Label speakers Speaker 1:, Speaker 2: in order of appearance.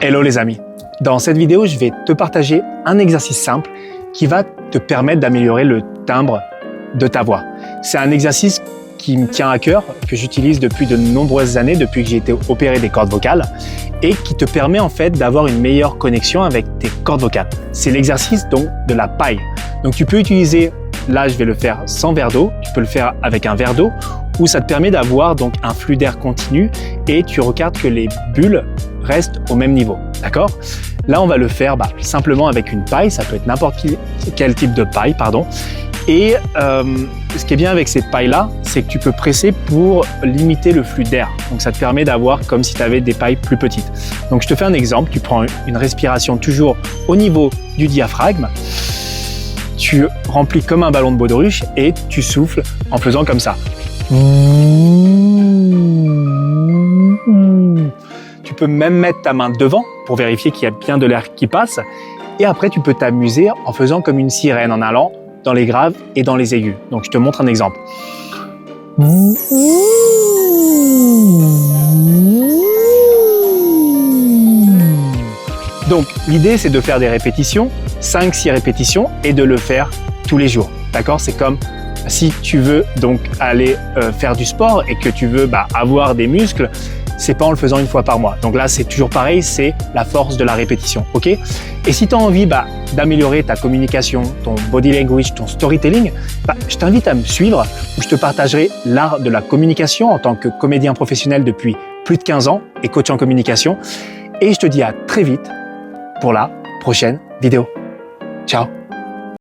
Speaker 1: Hello les amis, dans cette vidéo je vais te partager un exercice simple qui va te permettre d'améliorer le timbre de ta voix. C'est un exercice qui me tient à cœur, que j'utilise depuis de nombreuses années, depuis que j'ai été opéré des cordes vocales et qui te permet en fait d'avoir une meilleure connexion avec tes cordes vocales. C'est l'exercice donc de la paille. Donc tu peux utiliser, là je vais le faire sans verre d'eau, tu peux le faire avec un verre d'eau où ça te permet d'avoir donc un flux d'air continu et tu regardes que les bulles restent au même niveau, d'accord? Là on va le faire simplement avec une paille, ça peut être n'importe quel type de paille, pardon. Et ce qui est bien avec cette paille-là, c'est que tu peux presser pour limiter le flux d'air. Donc ça te permet d'avoir comme si tu avais des pailles plus petites. Donc je te fais un exemple, tu prends une respiration toujours au niveau du diaphragme, tu remplis comme un ballon de baudruche et tu souffles en faisant comme ça. Tu peux même mettre ta main devant pour vérifier qu'il y a bien de l'air qui passe. Et après, tu peux t'amuser en faisant comme une sirène, en allant dans les graves et dans les aigus. Donc, je te montre un exemple. Donc, l'idée, c'est de faire des répétitions, 5-6 répétitions, et de le faire tous les jours. D'accord? C'est comme si tu veux donc aller faire du sport et que tu veux avoir des muscles, c'est pas en le faisant une fois par mois. Donc là, c'est toujours pareil, c'est la force de la répétition, ok? Et si tu as envie d'améliorer ta communication, ton body language, ton storytelling, je t'invite à me suivre où je te partagerai l'art de la communication en tant que comédien professionnel depuis plus de 15 ans et coach en communication. Et je te dis à très vite pour la prochaine vidéo. Ciao!